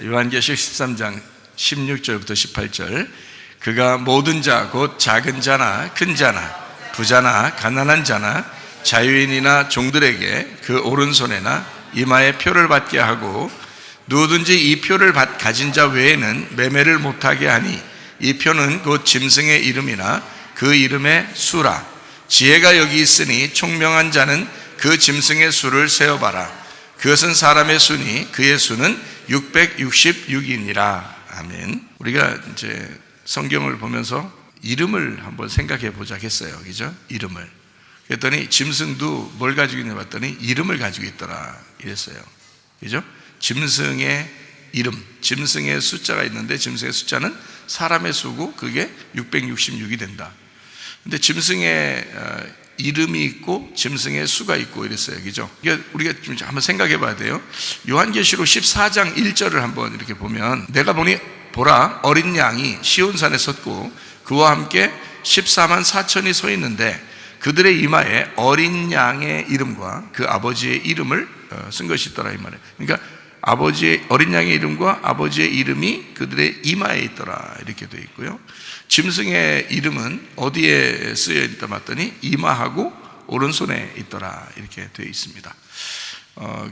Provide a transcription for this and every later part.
요한계시록 13장 16절부터 18절. 그가 모든 자 곧 작은 자나 큰 자나 부자나 가난한 자나 자유인이나 종들에게 그 오른손에나 이마에 표를 받게 하고 누구든지 이 표를 가진 자 외에는 매매를 못하게 하니 이 표는 곧 짐승의 이름이나 그 이름의 수라. 지혜가 여기 있으니 총명한 자는 그 짐승의 수를 세어봐라. 그것은 사람의 수니 그의 수는 666이니라. 아멘. 우리가 이제 성경을 보면서 이름을 한번 생각해 보자 했어요. 그죠? 이름을. 그랬더니 짐승도 뭘 가지고 있냐 봤더니 이름을 가지고 있더라. 이랬어요. 그죠? 짐승의 이름, 짐승의 숫자가 있는데 짐승의 숫자는 사람의 수고 그게 666이 된다. 근데 짐승의 이름이 있고 짐승의 수가 있고 이랬어요. 그죠? 우리가 좀 한번 생각해 봐야 돼요. 요한계시록 14장 1절을 한번 이렇게 보면 내가 보니 보라 어린 양이 시온산에 섰고 그와 함께 14만 4천이 서 있는데 그들의 이마에 어린 양의 이름과 그 아버지의 이름을 쓴 것이 있더라 이 말이에요. 그러니까 어린 양의 이름과 아버지의 이름이 그들의 이마에 있더라 이렇게 되어 있고요. 짐승의 이름은 어디에 쓰여 있다 봤더니 이마하고 오른손에 있더라 이렇게 되어 있습니다.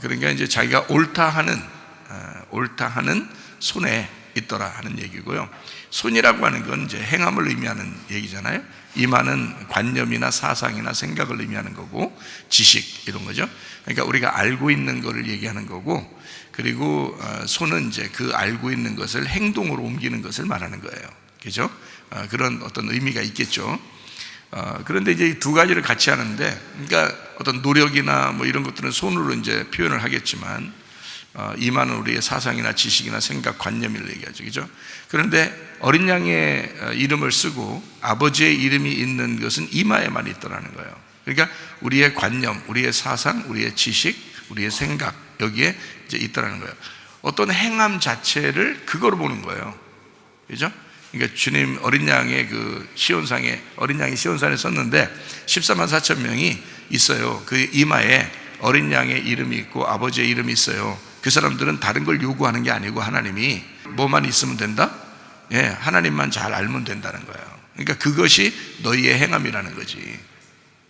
그러니까 이제 자기가 옳다 하는 손에 있더라 하는 얘기고요. 손이라고 하는 건 이제 행함을 의미하는 얘기잖아요. 이마는 관념이나 사상이나 생각을 의미하는 거고 지식 이런 거죠. 그러니까 우리가 알고 있는 거를 얘기하는 거고, 그리고 손은 이제 그 알고 있는 것을 행동으로 옮기는 것을 말하는 거예요. 그죠? 그런 어떤 의미가 있겠죠. 그런데 이제 이 두 가지를 같이 하는데, 그러니까 어떤 노력이나 뭐 이런 것들은 손으로 이제 표현을 하겠지만, 이마는 우리의 사상이나 지식이나 생각, 관념을 얘기하죠. 그죠? 그런데 어린 양의 이름을 쓰고 아버지의 이름이 있는 것은 이마에만 있더라는 거예요. 그러니까 우리의 관념, 우리의 사상, 우리의 지식, 우리의 생각, 여기에 이제 있더라는 거예요. 어떤 행함 자체를 그거로 보는 거예요. 그죠? 그러니까 주님 어린 양의 어린 양이 시온산에 섰는데 14만 4천 명이 있어요. 그 이마에 어린 양의 이름이 있고 아버지의 이름이 있어요. 그 사람들은 다른 걸 요구하는 게 아니고 하나님이 뭐만 있으면 된다? 예, 하나님만 잘 알면 된다는 거예요. 그러니까 그것이 너희의 행함이라는 거지.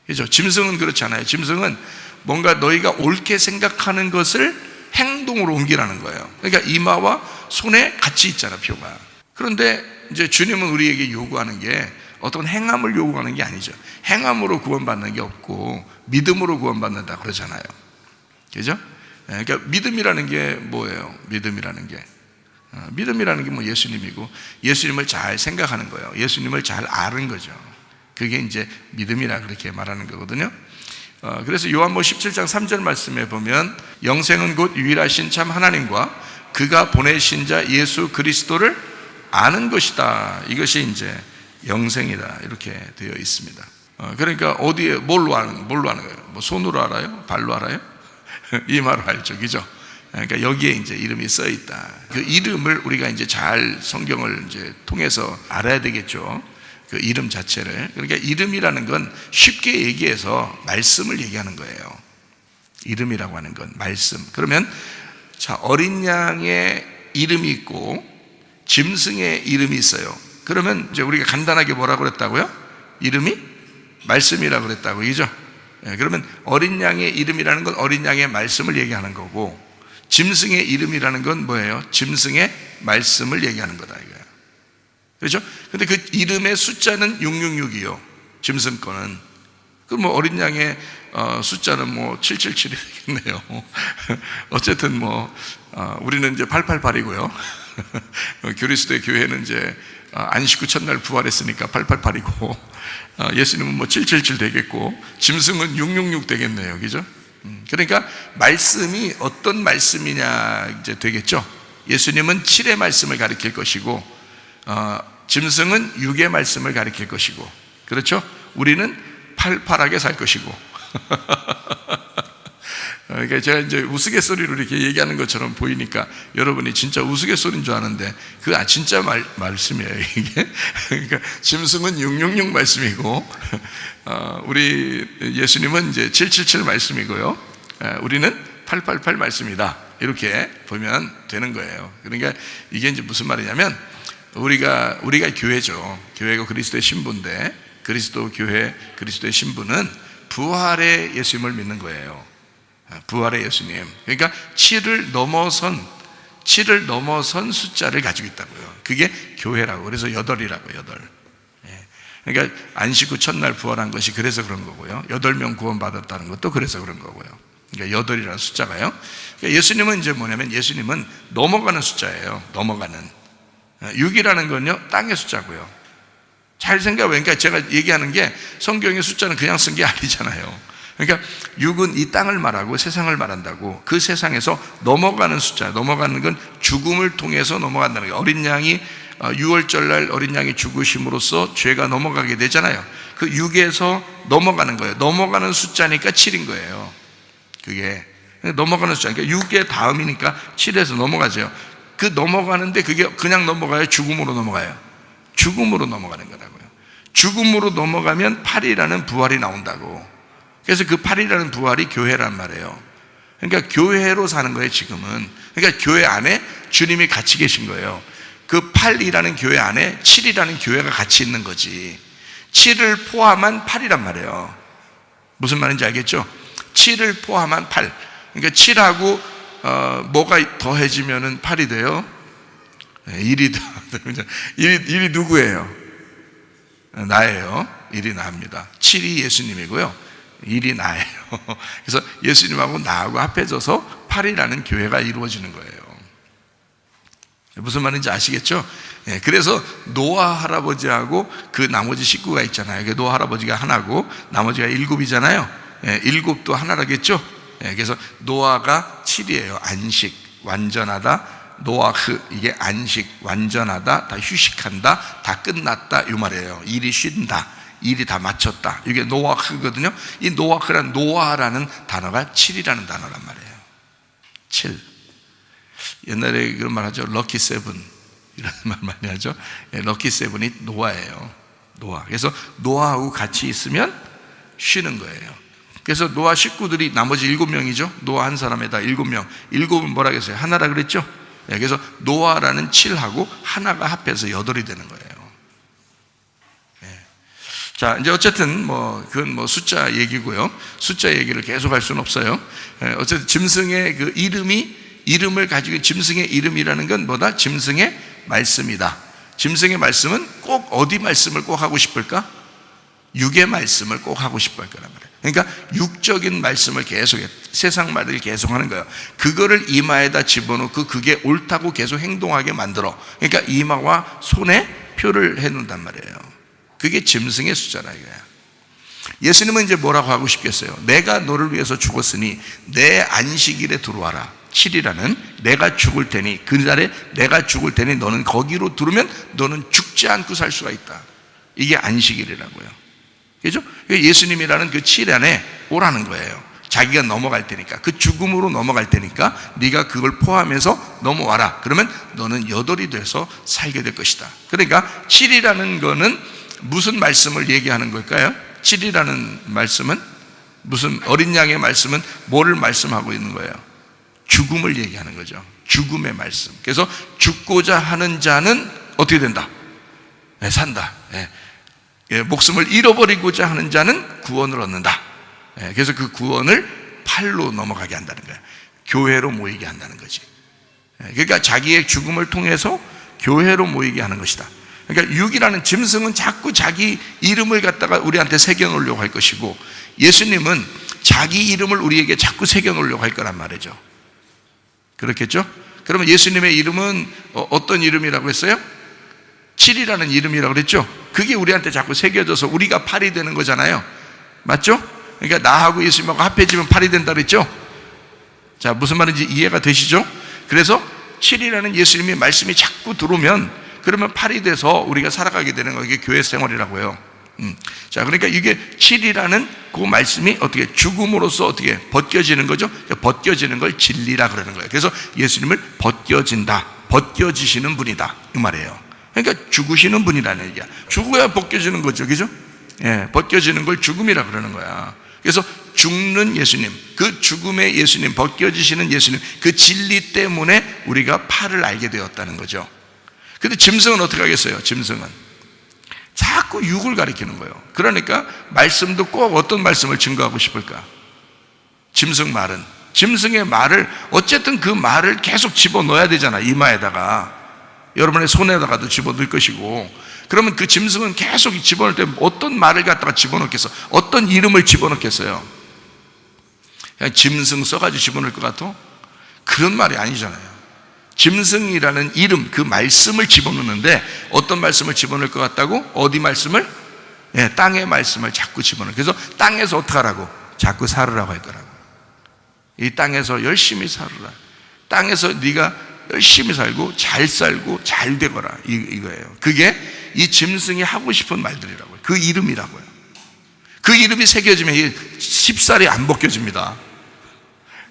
그죠? 짐승은 그렇잖아요. 짐승은 뭔가 너희가 옳게 생각하는 것을 행동으로 옮기라는 거예요. 그러니까 이마와 손에 같이 있잖아, 표가. 그런데 이제 주님은 우리에게 요구하는 게 어떤 행함을 요구하는 게 아니죠. 행함으로 구원받는 게 없고 믿음으로 구원받는다 그러잖아요. 그죠? 그러니까 믿음이라는 게 뭐예요? 믿음이라는 게 뭐 예수님이고, 예수님을 잘 생각하는 거예요. 예수님을 잘 아는 거죠. 그게 이제 믿음이라 그렇게 말하는 거거든요. 그래서 요한복음 17장 3절 말씀에 보면 영생은 곧 유일하신 참 하나님과 그가 보내신 자 예수 그리스도를 아는 것이다. 이것이 이제 영생이다 이렇게 되어 있습니다. 그러니까 어디에 뭘로 아는 거예요? 뭐 손으로 알아요? 발로 알아요? 이마로 알죠, 그죠? 그러니까 여기에 이제 이름이 써 있다. 그 이름을 우리가 이제 잘 성경을 이제 통해서 알아야 되겠죠. 그 이름 자체를. 그러니까 이름이라는 건 쉽게 얘기해서 말씀을 얘기하는 거예요. 이름이라고 하는 건 말씀. 그러면 자, 어린 양의 이름이 있고 짐승의 이름이 있어요. 그러면 이제 우리가 간단하게 뭐라고 그랬다고요? 이름이 말씀이라고 그랬다고, 그죠? 그러면 어린 양의 이름이라는 건 어린 양의 말씀을 얘기하는 거고, 짐승의 이름이라는 건 뭐예요? 짐승의 말씀을 얘기하는 거다 이거예요. 그렇죠? 근데 그 이름의 숫자는 666이요. 짐승 거는. 그럼 뭐 어린 양의 숫자는 뭐 777이 되겠네요. 어쨌든 뭐 우리는 이제 888이고요. 그리스도의 교회는 이제 안식구 첫날 부활했으니까 888이고, 예수님은 뭐 777 되겠고, 짐승은 666 되겠네요. 그죠? 그러니까 말씀이 어떤 말씀이냐 이제 되겠죠. 예수님은 7의 말씀을 가리킬 것이고, 짐승은 6의 말씀을 가리킬 것이고, 그렇죠? 우리는 팔팔하게 살 것이고. 그러니까 제가 이제 우스갯소리로 이렇게 얘기하는 것처럼 보이니까 여러분이 진짜 우스갯소리인 줄 아는데 그거 진짜 말씀이에요 이게. 그러니까 짐승은 666 말씀이고, 우리 예수님은 이제 777 말씀이고요, 우리는 888 말씀이다 이렇게 보면 되는 거예요. 그러니까 이게 이제 무슨 말이냐면 우리가 교회죠. 교회가 그리스도의 신부인데 그리스도 교회 그리스도의 신부는 부활의 예수님을 믿는 거예요. 부활의 예수님. 그러니까 7을 넘어선 숫자를 가지고 있다고요. 그게 교회라고. 그래서 8이라고 8. 그러니까 안식 후 첫날 부활한 것이 그래서 그런 거고요. 8명 구원받았다는 것도 그래서 그런 거고요. 그러니까 8이라는 숫자가요. 그러니까 예수님은 이제 뭐냐면 예수님은 넘어가는 숫자예요. 넘어가는. 6이라는 건요, 땅의 숫자고요. 잘 생각해보니까 그러니까 제가 얘기하는 게 성경의 숫자는 그냥 쓴 게 아니잖아요. 그러니까 6은 이 땅을 말하고 세상을 말한다고. 그 세상에서 넘어가는 숫자, 넘어가는 건 죽음을 통해서 넘어간다는 거예요. 어린 양이 6월절 날 어린 양이 죽으심으로써 죄가 넘어가게 되잖아요. 그 6에서 넘어가는 거예요. 넘어가는 숫자니까 7인 거예요. 그게 넘어가는 숫자, 그러니까 6의 다음이니까 7에서 넘어가죠. 그 넘어가는데 그게 그냥 넘어가요? 죽음으로 넘어가요? 죽음으로 넘어가는 거라고요. 죽음으로 넘어가면 8이라는 부활이 나온다고. 그래서 그 8이라는 부활이 교회란 말이에요. 그러니까 교회로 사는 거예요, 지금은. 그러니까 교회 안에 주님이 같이 계신 거예요. 그 8이라는 교회 안에 7이라는 교회가 같이 있는 거지. 7을 포함한 8이란 말이에요. 무슨 말인지 알겠죠? 7을 포함한 8. 그러니까 7하고 뭐가 더해지면은 8이 돼요? 1이 일이 누구예요? 나예요. 1이 나입니다. 7이 예수님이고요. 1이 나예요. 그래서 예수님하고 나하고 합해져서 8이라는 교회가 이루어지는 거예요. 무슨 말인지 아시겠죠? 그래서 노아 할아버지하고 그 나머지 식구가 있잖아요. 노아 할아버지가 하나고 나머지가 7이잖아요. 7도 하나라겠죠? 그래서 노아가 7이에요. 안식, 완전하다. 노아흐, 이게 안식, 완전하다, 다 휴식한다, 다 끝났다 이 말이에요. 일이 쉰다, 일이 다 마쳤다. 이게 노아흐거든요. 이 노아흐란 노아라는 단어가 7이라는 단어란 말이에요. 7. 옛날에 그런 말 하죠. 럭키 세븐 이런 말 많이 하죠. 럭키 세븐이 노아예요. 노아. 그래서 노아하고 같이 있으면 쉬는 거예요. 그래서 노아 식구들이 나머지 7명이죠. 노아 한 사람에다 7명. 7은 뭐라 그랬어요? 하나라 그랬죠. 그래서 노아라는 7하고 하나가 합해서 8이 되는 거예요. 자, 이제 어쨌든 그건 숫자 얘기고요. 숫자 얘기를 계속 할 수는 없어요. 어쨌든 짐승의 그 이름을 가지고 짐승의 이름이라는 건 뭐다? 짐승의 말씀이다. 짐승의 말씀은 꼭 어디 말씀을 꼭 하고 싶을까? 육의 말씀을 꼭 하고 싶을 거란 말이에요. 그러니까 육적인 말씀을 계속해, 세상 말을 계속 하는 거예요. 그거를 이마에다 집어넣고 그게 옳다고 계속 행동하게 만들어. 그러니까 이마와 손에 표를 해놓는단 말이에요. 그게 짐승의 숫자라 이거야. 예수님은 이제 뭐라고 하고 싶겠어요? 내가 너를 위해서 죽었으니 내 안식일에 들어와라. 7이라는 내가 죽을 테니, 그날에 내가 죽을 테니 너는 거기로 들어오면 너는 죽지 않고 살 수가 있다. 이게 안식일이라고요. 그죠? 예수님이라는 그 7 안에 오라는 거예요. 자기가 넘어갈 테니까, 그 죽음으로 넘어갈 테니까 네가 그걸 포함해서 넘어와라. 그러면 너는 8이 돼서 살게 될 것이다. 그러니까 7이라는 거는 무슨 말씀을 얘기하는 걸까요? 7이라는 말씀은 무슨 어린 양의 말씀은 뭐를 말씀하고 있는 거예요? 죽음을 얘기하는 거죠. 죽음의 말씀. 그래서 죽고자 하는 자는 어떻게 된다? 산다. 목숨을 잃어버리고자 하는 자는 구원을 얻는다. 그래서 그 구원을 8로 넘어가게 한다는 거예요. 교회로 모이게 한다는 거지. 그러니까 자기의 죽음을 통해서 교회로 모이게 하는 것이다. 그러니까 6이라는 짐승은 자꾸 자기 이름을 갖다가 우리한테 새겨놓으려고 할 것이고, 예수님은 자기 이름을 우리에게 자꾸 새겨놓으려고 할 거란 말이죠. 그렇겠죠? 그러면 예수님의 이름은 어떤 이름이라고 했어요? 7이라는 이름이라고 그랬죠? 그게 우리한테 자꾸 새겨져서 우리가 8이 되는 거잖아요. 맞죠? 그러니까 나하고 예수님하고 합해지면 8이 된다 그랬죠? 자, 무슨 말인지 이해가 되시죠? 그래서 7이라는 예수님의 말씀이 자꾸 들어오면 그러면 8이 돼서 우리가 살아가게 되는 거, 이게 교회 생활이라고요. 자, 그러니까 이게 7이라는 그 말씀이 어떻게 죽음으로써 어떻게 벗겨지는 거죠? 벗겨지는 걸 진리라 그러는 거예요. 그래서 예수님을 벗겨진다, 벗겨지시는 분이다 이 말이에요. 그러니까 죽으시는 분이라는 얘기야. 죽어야 벗겨지는 거죠, 그죠? 벗겨지는 걸 죽음이라 그러는 거야. 그래서 죽는 예수님, 그 죽음의 예수님, 벗겨지시는 예수님, 그 진리 때문에 우리가 팔을 알게 되었다는 거죠. 근데 짐승은 어떻게 하겠어요? 짐승은 자꾸 육을 가리키는 거예요. 그러니까 말씀도 꼭 어떤 말씀을 증거하고 싶을까? 짐승의 말을, 어쨌든 그 말을 계속 집어넣어야 되잖아. 이마에다가, 여러분의 손에다가도 집어넣을 것이고. 그러면 그 짐승은 계속 집어넣을 때 어떤 말을 갖다가 집어넣겠어? 어떤 이름을 집어넣겠어요? 그냥 짐승 써가지고 집어넣을 것 같아? 그런 말이 아니잖아요. 짐승이라는 이름, 그 말씀을 집어넣는데 어떤 말씀을 집어넣을 것 같다고? 어디 말씀을? 땅의 말씀을 자꾸 집어넣어. 그래서 땅에서 어떻게 하라고? 자꾸 살으라고 할 거라고. 이 땅에서 열심히 살으라. 땅에서 네가 열심히 살고 잘 되거라. 이거예요. 그게 이 짐승이 하고 싶은 말들이라고요. 그 이름이라고요. 그 이름이 새겨지면 쉽사리 안 벗겨집니다.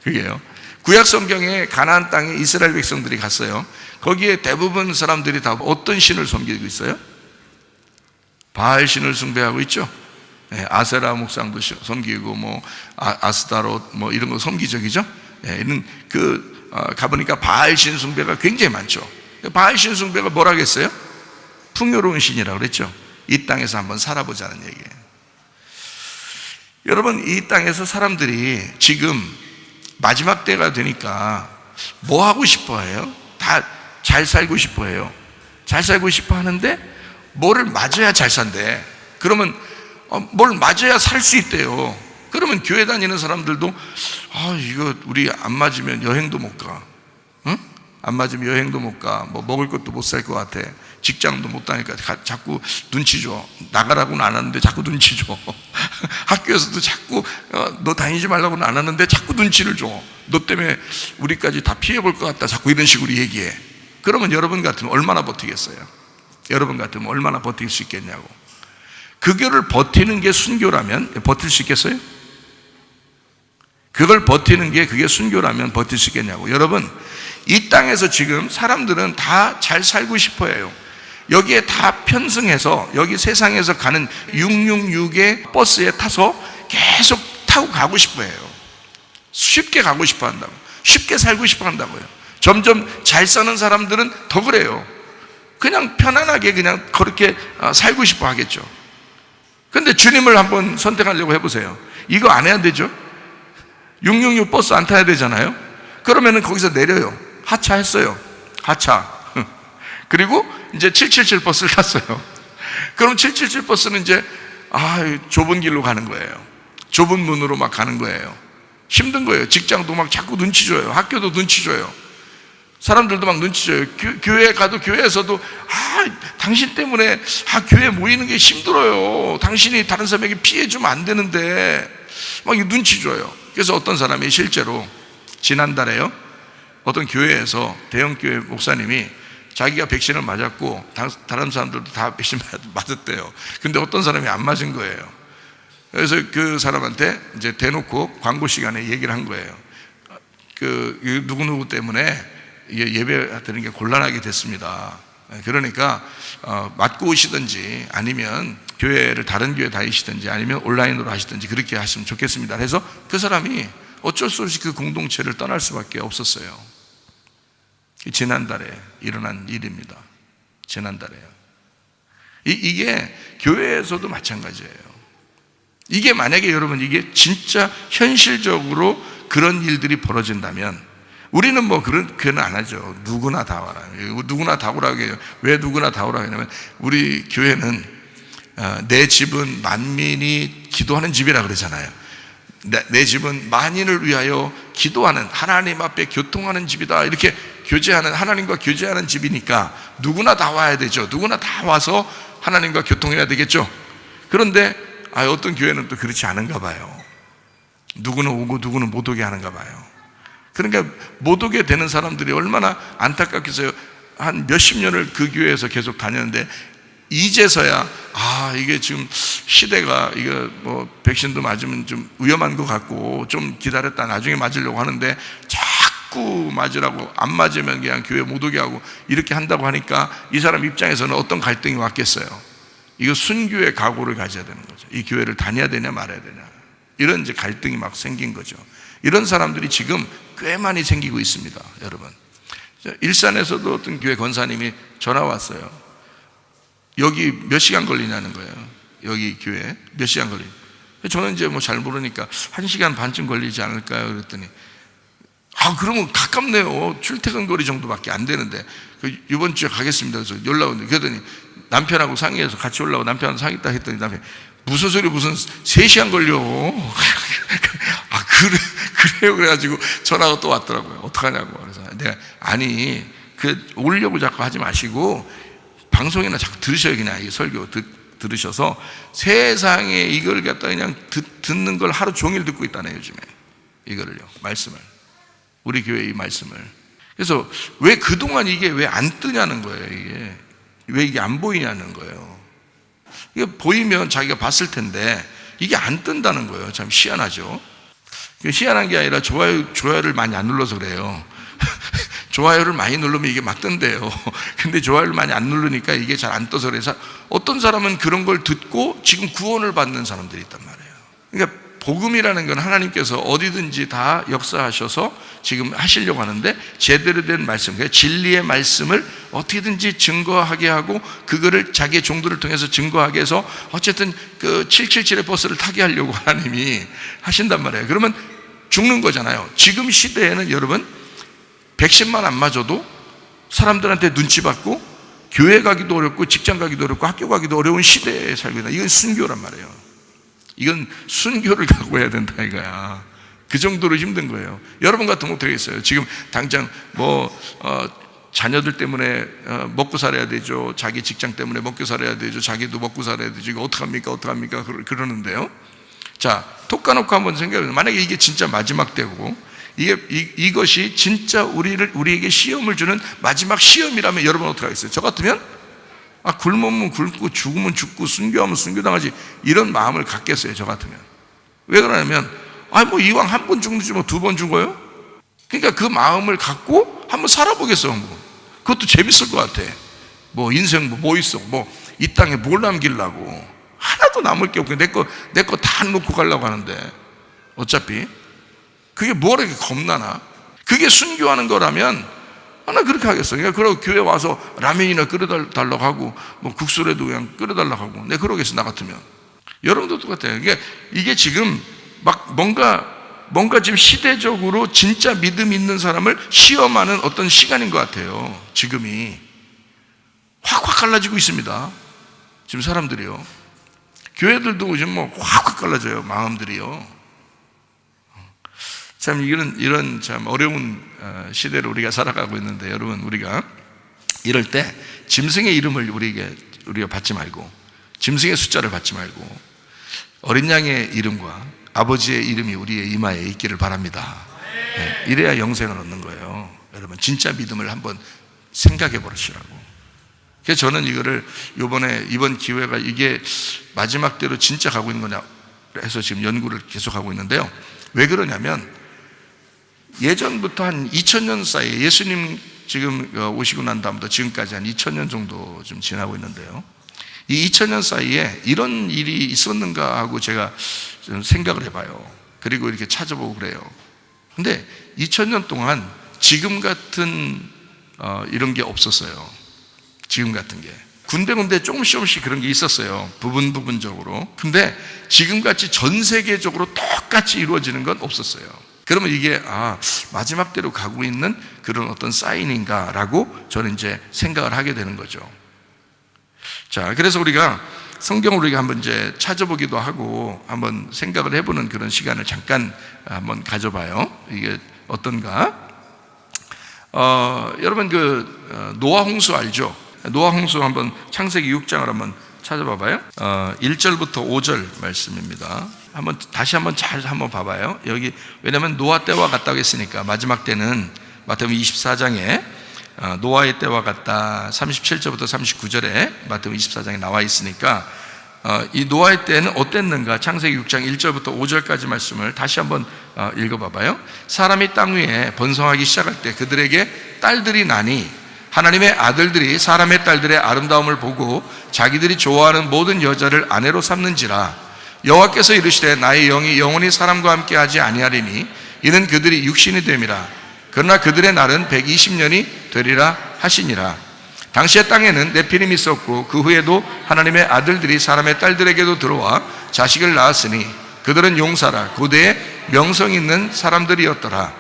그게요. 구약 성경에 가나안 땅에 이스라엘 백성들이 갔어요. 거기에 대부분 사람들이 다 어떤 신을 섬기고 있어요? 바알 신을 숭배하고 있죠. 아세라 목상도 섬기고 아스타롯 이런 거 섬기죠, 그죠? 이런 가보니까 바알 신 숭배가 굉장히 많죠. 바알 신 숭배가 뭐라겠어요? 풍요로운 신이라고 그랬죠. 이 땅에서 한번 살아보자는 얘기예요. 여러분, 이 땅에서 사람들이 지금 마지막 때가 되니까 뭐 하고 싶어 해요? 다 잘 살고 싶어 해요. 잘 살고 싶어 하는데 뭐를 맞아야 잘 산대. 그러면 뭘 맞아야 살 수 있대요. 그러면 교회 다니는 사람들도 이거 우리 안 맞으면 여행도 못 가. 응? 안 맞으면 여행도 못 가. 먹을 것도 못 살 것 같아. 직장도 못 다니까 자꾸 눈치 줘. 나가라고는 안 하는데 자꾸 눈치 줘. 학교에서도 자꾸 너 다니지 말라고는 안 하는데 자꾸 눈치를 줘. 너 때문에 우리까지 다 피해볼 것 같다. 자꾸 이런 식으로 얘기해. 그러면 여러분 같으면 얼마나 버티겠어요? 여러분 같으면 얼마나 버틸 수 있겠냐고. 그거를 버티는 게 순교라면 버틸 수 있겠어요? 그걸 버티는 게 그게 순교라면 버틸 수 있겠냐고. 여러분, 이 땅에서 지금 사람들은 다 잘 살고 싶어 해요. 여기에 다 편승해서 여기 세상에서 가는 666의 버스에 타서 계속 타고 가고 싶어 해요. 쉽게 가고 싶어 한다고. 쉽게 살고 싶어 한다고요. 점점 잘 사는 사람들은 더 그래요. 그냥 편안하게 그냥 그렇게 살고 싶어 하겠죠. 근데 주님을 한번 선택하려고 해보세요. 이거 안 해야 되죠? 666 버스 안 타야 되잖아요. 그러면은 거기서 내려요. 하차했어요. 하차. 그리고 이제 777 버스를 탔어요. 그럼 777 버스는 이제 좁은 길로 가는 거예요. 좁은 문으로 막 가는 거예요. 힘든 거예요. 직장도 막 자꾸 눈치 줘요. 학교도 눈치 줘요. 사람들도 막 눈치 줘요. 교회 가도 교회에서도 당신 때문에 교회 모이는 게 힘들어요. 당신이 다른 사람에게 피해 주면 안 되는데 막 눈치 줘요. 그래서 어떤 사람이 실제로 지난달에요, 어떤 교회에서 대형교회 목사님이 자기가 백신을 맞았고 다른 사람들도 다 백신 맞았대요. 근데 어떤 사람이 안 맞은 거예요. 그래서 그 사람한테 이제 대놓고 광고 시간에 얘기를 한 거예요. 누구누구 때문에 예배 드리는 게 곤란하게 됐습니다. 그러니까 맞고 오시든지 아니면 교회를 다른 교회 다니시든지 아니면 온라인으로 하시든지 그렇게 하시면 좋겠습니다. 그래서 그 사람이 어쩔 수 없이 그 공동체를 떠날 수밖에 없었어요. 지난달에 일어난 일입니다. 지난달에요. 이게 교회에서도 마찬가지예요. 이게 만약에 여러분 이게 진짜 현실적으로 그런 일들이 벌어진다면 우리는 그건 안 하죠. 누구나 다 와라. 누구나 다 오라고 해요. 왜 누구나 다 오라고 하냐면 우리 교회는 내 집은 만민이 기도하는 집이라 그러잖아요. 내 집은 만인을 위하여 기도하는 하나님 앞에 교통하는 집이다. 이렇게 하나님과 교제하는 집이니까 누구나 다 와야 되죠. 누구나 다 와서 하나님과 교통해야 되겠죠. 그런데 어떤 교회는 또 그렇지 않은가 봐요. 누구는 오고 누구는 못 오게 하는가 봐요. 그러니까 못 오게 되는 사람들이 얼마나 안타깝겠어요. 한 몇십 년을 그 교회에서 계속 다녔는데 이제서야 이게 지금 시대가 이거 백신도 맞으면 좀 위험한 것 같고 좀 기다렸다 나중에 맞으려고 하는데 자꾸 맞으라고, 안 맞으면 그냥 교회 못 오게 하고 이렇게 한다고 하니까 이 사람 입장에서는 어떤 갈등이 왔겠어요. 이거 순교의 각오를 가져야 되는 거죠. 이 교회를 다녀야 되냐 말아야 되냐. 이런 이제 갈등이 막 생긴 거죠. 이런 사람들이 지금 꽤 많이 생기고 있습니다, 여러분. 일산에서도 어떤 교회 권사님이 전화 왔어요. 여기 몇 시간 걸리냐는 거예요. 여기 교회 몇 시간 걸리냐. 저는 이제 뭐 잘 모르니까 1시간 반쯤 걸리지 않을까요? 그랬더니 그러면 가깝네요. 출퇴근 거리 정도밖에 안 되는데 이번 주에 가겠습니다. 그래서 연락 오는데 그러더니 남편하고 상의해서 같이 올라오고 남편하고 상의했다 했더니 남편이 무슨 소리 무슨 3시간 걸려. 그래요. 그래가지고 전화가 또 왔더라고요. 어떡하냐고. 그래서 내가 아니 오려고 자꾸 하지 마시고 방송이나 자꾸 들으셔야 그냥 이 설교 들으셔서 세상에 이걸 갖다 그냥 듣는 걸 하루 종일 듣고 있다네 요즘에. 이거를요, 말씀을, 우리 교회 이 말씀을. 그래서 왜 그동안 이게 왜 안 뜨냐는 거예요. 이게 왜 이게 안 보이냐는 거예요. 이게 보이면 자기가 봤을 텐데 이게 안 뜬다는 거예요. 참 희한하죠. 희한한 게 아니라 좋아요를 많이 안 눌러서 그래요. 좋아요를 많이 누르면 이게 막 뜬대요. 근데 좋아요를 많이 안 누르니까 이게 잘 안 떠서 그래서 어떤 사람은 그런 걸 듣고 지금 구원을 받는 사람들이 있단 말이에요. 그러니까 복음이라는 건 하나님께서 어디든지 다 역사하셔서 지금 하시려고 하는데 제대로 된 말씀, 그러니까 진리의 말씀을 어떻게든지 증거하게 하고 그거를 자기의 종들을 통해서 증거하게 해서 어쨌든 그 777의 버스를 타게 하려고 하나님이 하신단 말이에요. 그러면 죽는 거잖아요. 지금 시대에는 여러분 백신만 안 맞아도 사람들한테 눈치 받고 교회 가기도 어렵고 직장 가기도 어렵고 학교 가기도 어려운 시대에 살고 있다. 이건 순교란 말이에요. 이건 순교를 각오해야 된다 이거야. 그 정도로 힘든 거예요. 여러분 같으면 어떻게 했어요? 지금 당장 자녀들 때문에 먹고 살아야 되죠. 자기 직장 때문에 먹고 살아야 되죠. 자기도 먹고 살아야 되죠. 이거 어떡합니까? 그러는데요. 자, 톡 까놓고 한번 생각해보세요. 만약에 이게 진짜 마지막 때고 이것이 진짜 우리에게 시험을 주는 마지막 시험이라면 여러분 어떻게 하겠어요? 저 같으면 굶으면 굶고 죽으면 죽고 순교하면 순교당하지 이런 마음을 갖겠어요. 저 같으면. 왜 그러냐면 뭐 이왕 한 번 죽는지 뭐 2번 죽어요? 그러니까 그 마음을 갖고 한번 살아보겠어요. 그것도 재밌을 것 같아. 뭐 인생 뭐 있어? 뭐 이 땅에 뭘 남기려고? 하나도 남을 게 없고 내 거 다 놓고 가려고 하는데 어차피 그게 뭐라 이렇게 겁나나? 그게 순교하는 거라면 나 그렇게 하겠어. 그러니까 그러고 교회 와서 라면이나 끓여달라고 하고 뭐 국수라도 그냥 끓여달라고 하고 내가 그러겠어. 나 같으면. 여러분도 똑같아요. 이게 지금 막 뭔가 지금 시대적으로 진짜 믿음 있는 사람을 시험하는 어떤 시간인 것 같아요. 지금이 확 갈라지고 있습니다. 지금 사람들이요. 교회들도 지금 뭐 확 갈라져요. 마음들이요. 참 이런 참 어려운 시대를 우리가 살아가고 있는데 여러분 우리가 이럴 때 짐승의 이름을 우리가 받지 말고 짐승의 숫자를 받지 말고 어린 양의 이름과 아버지의 이름이 우리의 이마에 있기를 바랍니다. 네, 이래야 영생을 얻는 거예요. 여러분 진짜 믿음을 한번 생각해 보시라고. 그래서 저는 이거를 이번 기회가 이게 마지막 때로 진짜 가고 있는 거냐 해서 지금 연구를 계속하고 있는데요. 왜 그러냐면 예전부터 한 2000년 사이에 예수님 지금 오시고 난 다음부터 지금까지 한 2000년 정도 좀 지나고 있는데요. 이 2000년 사이에 이런 일이 있었는가 하고 제가 좀 생각을 해봐요. 그리고 이렇게 찾아보고 그래요. 근데 2000년 동안 지금 같은 이런 게 없었어요. 지금 같은 게. 군데군데 조금씩 그런 게 있었어요. 부분적으로. 근데 지금같이 전 세계적으로 똑같이 이루어지는 건 없었어요. 그러면 이게 마지막 때로 가고 있는 그런 어떤 사인인가라고 저는 이제 생각을 하게 되는 거죠. 자, 그래서 우리가 성경을 우리가 한번 이제 찾아보기도 하고 한번 생각을 해보는 그런 시간을 잠깐 한번 가져봐요. 이게 어떤가? 여러분 노아 홍수 알죠? 노아 홍수 한번 창세기 6장을 한번 찾아봐봐요. 1절부터 5절 말씀입니다. 다시 한번 잘 봐봐요. 여기 왜냐하면 노아 때와 같다고 했으니까 마지막 때는 마태복음 24장에 노아의 때와 같다 37절부터 39절에 마태복음 24장에 나와 있으니까 이 노아의 때는 어땠는가 창세기 6장 1절부터 5절까지 말씀을 다시 한번 읽어봐봐요. 사람이 땅 위에 번성하기 시작할 때 그들에게 딸들이 나니 하나님의 아들들이 사람의 딸들의 아름다움을 보고 자기들이 좋아하는 모든 여자를 아내로 삼는지라. 여호와께서 이르시되 나의 영이 영원히 사람과 함께 하지 아니하리니 이는 그들이 육신이 됨이라. 그러나 그들의 날은 120년이 되리라 하시니라. 당시의 땅에는 네피림이 있었고 그 후에도 하나님의 아들들이 사람의 딸들에게도 들어와 자식을 낳았으니 그들은 용사라 고대에 명성 있는 사람들이었더라.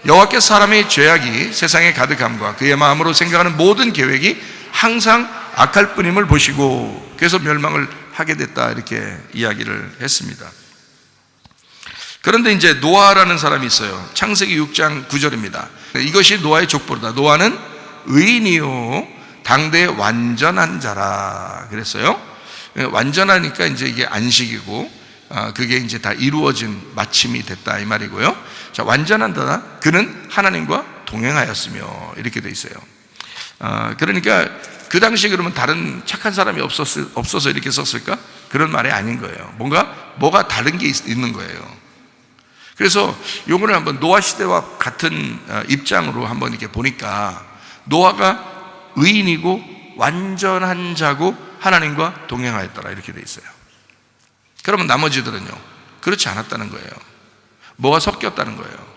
여호와께서 사람의 죄악이 세상에 가득함과 그의 마음으로 생각하는 모든 계획이 항상 악할 뿐임을 보시고 그래서 멸망을 하게 됐다, 이렇게 이야기를 했습니다. 그런데 이제 노아라는 사람이 있어요. 창세기 6장 9절입니다. 이것이 노아의 족보다. 노아는 의인이요 당대의 완전한 자라 그랬어요. 완전하니까 이제 이게 안식이고 그게 이제 다 이루어진 마침이 됐다 이 말이고요. 자, 완전한다. 그는 하나님과 동행하였으며 이렇게 돼 있어요. 그러니까 그 당시 그러면 다른 착한 사람이 없어서 이렇게 썼을까? 그런 말이 아닌 거예요. 뭐가 다른 게 있는 거예요. 그래서 요거를 한번 노아 시대와 같은 입장으로 한번 이렇게 보니까 노아가 의인이고 완전한 자고 하나님과 동행하였더라 이렇게 돼 있어요. 그러면 나머지들은요? 그렇지 않았다는 거예요. 뭐가 섞였다는 거예요.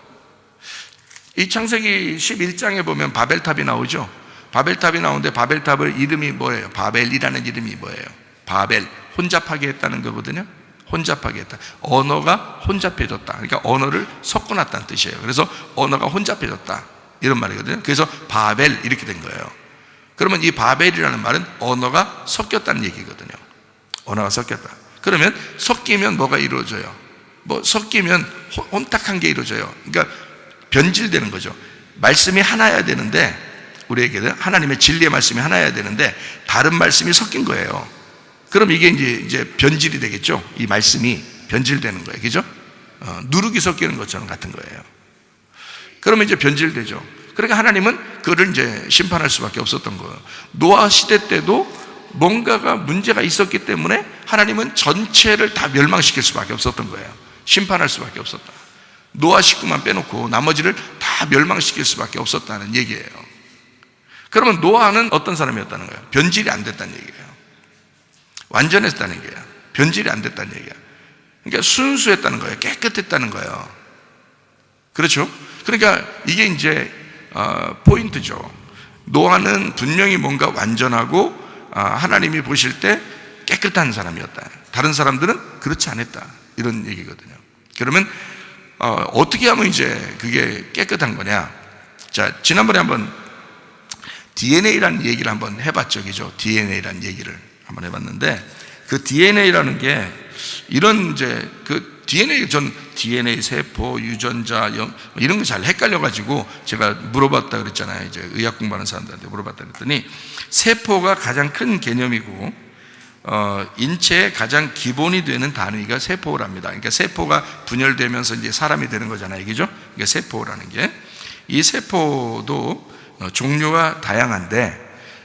이 창세기 11장에 보면 바벨탑이 나오죠. 바벨탑이 나오는데 바벨탑을 이름이 뭐예요? 바벨이라는 이름이 뭐예요? 바벨, 혼잡하게 했다는 거거든요. 혼잡하게 했다. 언어가 혼잡해졌다. 그러니까 언어를 섞어놨다는 뜻이에요. 그래서 언어가 혼잡해졌다 이런 말이거든요. 그래서 바벨 이렇게 된 거예요. 그러면 이 바벨이라는 말은 언어가 섞였다는 얘기거든요. 언어가 섞였다. 그러면 섞이면 뭐가 이루어져요? 섞이면 혼탁한 게 이루어져요. 그러니까 변질되는 거죠. 말씀이 하나여야 되는데 우리에게는 하나님의 진리의 말씀이 하나여야 되는데 다른 말씀이 섞인 거예요. 그럼 이게 이제 변질이 되겠죠. 이 말씀이 변질되는 거예요. 그죠? 누룩이 섞이는 것처럼 같은 거예요. 그러면 이제 변질되죠. 그러니까 하나님은 그를 이제 심판할 수밖에 없었던 거예요. 노아 시대 때도 뭔가가 문제가 있었기 때문에 하나님은 전체를 다 멸망시킬 수밖에 없었던 거예요. 심판할 수밖에 없었다. 노아 식구만 빼놓고 나머지를 다 멸망시킬 수밖에 없었다는 얘기예요. 그러면 노아는 어떤 사람이었다는 거예요? 변질이 안 됐다는 얘기예요. 완전했다는 얘기예요. 변질이 안 됐다는 얘기예요. 그러니까 순수했다는 거예요. 깨끗했다는 거예요. 그렇죠? 그러니까 이게 이제 포인트죠. 노아는 분명히 뭔가 완전하고 하나님이 보실 때 깨끗한 사람이었다. 다른 사람들은 그렇지 않았다. 이런 얘기거든요. 그러면 어떻게 하면 이제 그게 깨끗한 거냐? 자, 지난번에 한번 DNA라는 얘기를 한번 해봤죠. 그죠? DNA라는 얘기를 한번 해봤는데 그 DNA라는 게 이런 이제 그 DNA 세포, 유전자, 이런 거 잘 헷갈려가지고 제가 물어봤다 그랬잖아요. 이제 의학 공부하는 사람들한테 물어봤다 그랬더니 세포가 가장 큰 개념이고 인체의 가장 기본이 되는 단위가 세포랍니다. 그러니까 세포가 분열되면서 이제 사람이 되는 거잖아요. 그죠? 그러니까 세포라는 게 이 세포도 종류가 다양한데